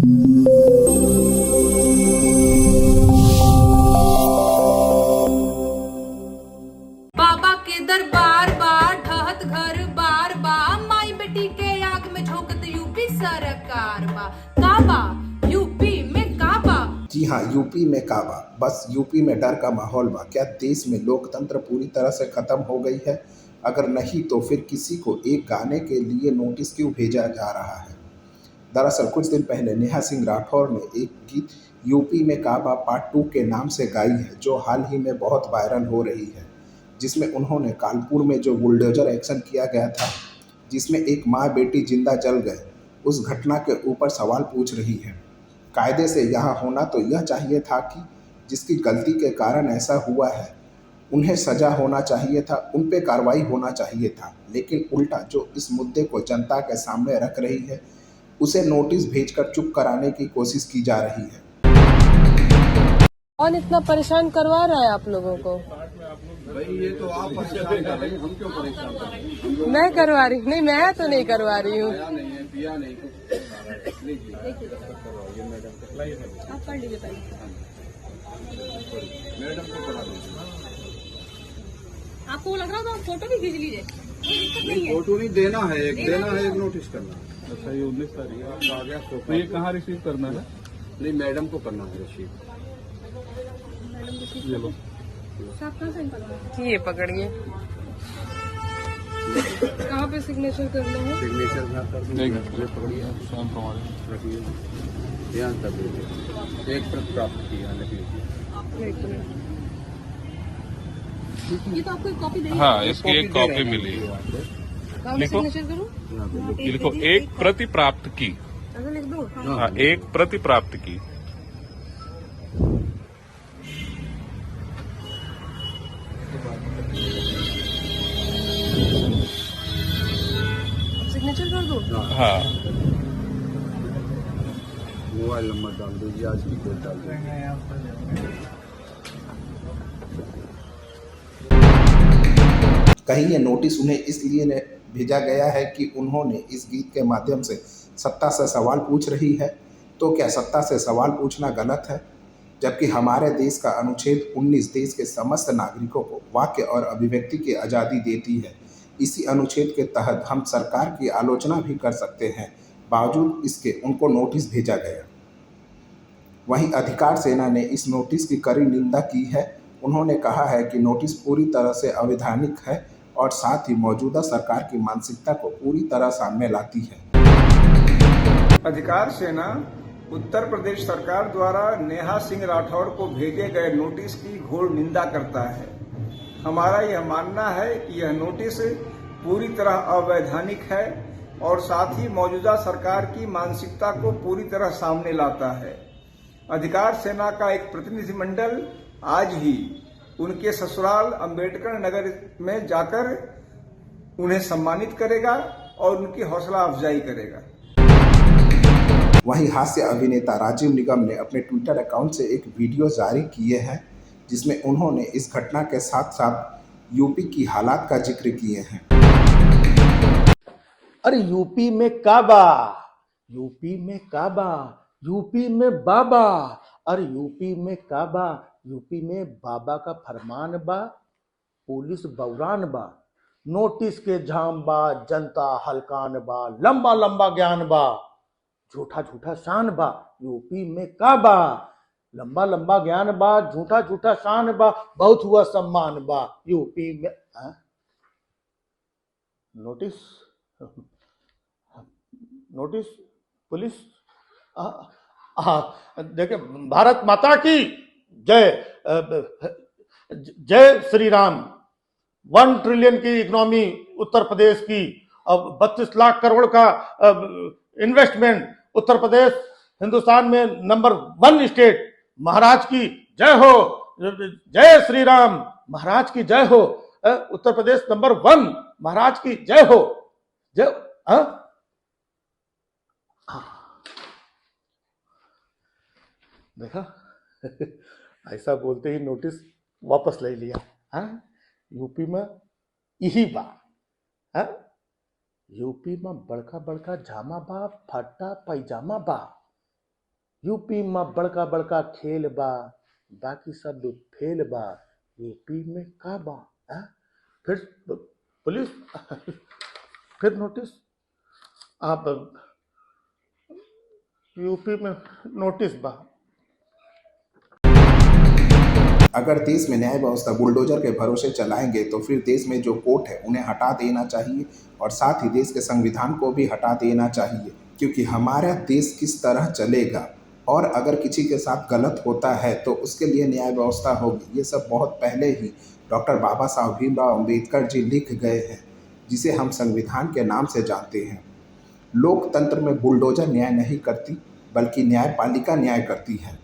बाबा के दरबार बा ढहत घर बार बा माई बेटी के आग में झोंकत यूपी सरकार बा काबा यूपी में काबा। जी हाँ, यूपी में काबा। बस यूपी में डर का माहौल बा। क्या देश में लोकतंत्र पूरी तरह से खत्म हो गई है? अगर नहीं तो फिर किसी को एक गाने के लिए नोटिस क्यों भेजा जा रहा है? दरअसल कुछ दिन पहले नेहा सिंह राठौर ने एक गीत यूपी में काबा पार्ट 2 के नाम से गाई है, जो हाल ही में बहुत वायरल हो रही है। जिसमें उन्होंने कानपुर में जो बुलडोजर एक्शन किया गया था, जिसमें एक माँ बेटी जिंदा जल गए, उस घटना के ऊपर सवाल पूछ रही है। कायदे से यहाँ होना तो यह चाहिए था कि जिसकी गलती के कारण ऐसा हुआ है उन्हें सजा होना चाहिए था, उन पे कार्रवाई होना चाहिए था। लेकिन उल्टा जो इस मुद्दे को जनता के सामने रख रही है, उसे नोटिस भेजकर चुप कराने की कोशिश की जा रही है। कौन इतना परेशान करवा रहा है आप लोगों को? भाई ये तो आप परेशान कर रहे हैं, हम क्यों परेशान कर रहे हैं? मैं करवा रही नहीं, मैं तो नहीं करवा रही हूँ। पिया नहीं है, पिया नहीं कुछ लीजिए। आप कर लीजिए पहले। मैडम को करा दीजिए। आपको लग रहा हो तो आप फोटो भी खींच लीजिए, कोई दिक्कत नहीं है। फोटो नहीं देना है, एक नोटिस करना। अच्छा, ये 19 तारीख है आपका आ गया। तो ये कहाँ रिसीव करना है? नहीं, मैडम को करना है रिसीव। ये लो, साहब कहाँ साइन करवाना ये पकड़िए। कहाँ पे सिग्नेचर करना है? सिग्नेचर यहाँ कर नहीं, ये पकड़िए आप, स्वयं प्रमाण रखिए, ध्यान कर दीजिए। एक प्रत प्राप्त की यहाँ लिख लीजिए। एक मिनट। ये तो आपको एक कॉपी देनी हाँ, इसकी एक कॉपी मिली है। कहाँ पे लिखो। सिग्नेचर करूँ? ये लिखो, एक प्रति प्राप्त की। ऐसा लिख दूँ? हाँ, एक प्रति प्राप्त की। सिग्नेचर कर दूँ? हाँ, मोबाइल नंबर डाल दीजिए, आज की डेट डाल दीजिए। कहीं ये नोटिस उन्हें इसलिए भेजा गया है कि उन्होंने इस गीत के माध्यम से सत्ता से सवाल पूछ रही है। तो क्या सत्ता से सवाल पूछना गलत है? जबकि हमारे देश का अनुच्छेद 19 देश के समस्त नागरिकों को वाक्य और अभिव्यक्ति की आज़ादी देती है। इसी अनुच्छेद के तहत हम सरकार की आलोचना भी कर सकते हैं, बावजूद इसके उनको नोटिस भेजा गया। वहीं अधिकार सेना ने इस नोटिस की कड़ी निंदा की है। उन्होंने कहा है कि नोटिस पूरी तरह से अवैधानिक है और साथ ही मौजूदा सरकार की मानसिकता को पूरी तरह सामने लाती है। अधिकार सेना उत्तर प्रदेश सरकार द्वारा नेहा सिंह राठौर को भेजे गए नोटिस की घोर निंदा करता है। हमारा यह मानना है कि यह नोटिस पूरी तरह अवैधानिक है और साथ ही मौजूदा सरकार की मानसिकता को पूरी तरह सामने लाता है। अधिकार सेना का एक प्रतिनिधिमंडल आज ही उनके ससुराल अंबेडकर नगर में जाकर उन्हें सम्मानित करेगा और उनकी हौसला अफजाई करेगा। वहीं हास्य अभिनेता राजीव निगम ने अपने ट्विटर अकाउंट से एक वीडियो जारी किए हैं, जिसमें उन्होंने इस घटना के साथ साथ यूपी की हालात का जिक्र किए हैं। अरे यूपी में काबा, यूपी में काबा, यूपी में बाबा, अरे यूपी में काबा, यूपी में बाबा का फरमान बा, पुलिस बौरान बा, नोटिस के झाम बा, जनता हलकान बा, लंबा लंबा ज्ञान बा, झूठा झूठा शान बा, यूपी में काबा, लंबा लंबा ज्ञान बा, झूठा झूठा शान बा, बहुत हुआ सम्मान बा, यूपी में नोटिस नोटिस पुलिस। देखिए, भारत माता की जय, जय श्री राम। 1 ट्रिलियन की इकोनॉमी उत्तर प्रदेश की, अब 32 लाख करोड़ का इन्वेस्टमेंट उत्तर प्रदेश हिंदुस्तान में नंबर 1 स्टेट। महाराज की जय हो, जय श्री राम, महाराज की जय हो। उत्तर प्रदेश नंबर 1, महाराज की जय हो, जय। देखा ऐसा बोलते ही नोटिस वापस ले लिया। यूपी में यही बा, यूपी में बड़का बड़का जामा बा, फटा पैजामा बा, यूपी में बड़का बड़का खेल बा, बाकी सब फेल बा, यूपी में का बा? फिर पुलिस फिर नोटिस, आप यूपी में नोटिस बा। अगर देश में न्याय व्यवस्था बुलडोजर के भरोसे चलाएंगे तो फिर देश में जो कोर्ट है उन्हें हटा देना चाहिए और साथ ही देश के संविधान को भी हटा देना चाहिए, क्योंकि हमारा देश किस तरह चलेगा और अगर किसी के साथ गलत होता है तो उसके लिए न्याय व्यवस्था होगी, ये सब बहुत पहले ही डॉक्टर बाबा साहब भीमराव अम्बेडकर जी लिख गए हैं, जिसे हम संविधान के नाम से जानते हैं। लोकतंत्र में बुलडोजर न्याय नहीं करती, बल्कि न्यायपालिका न्याय करती है।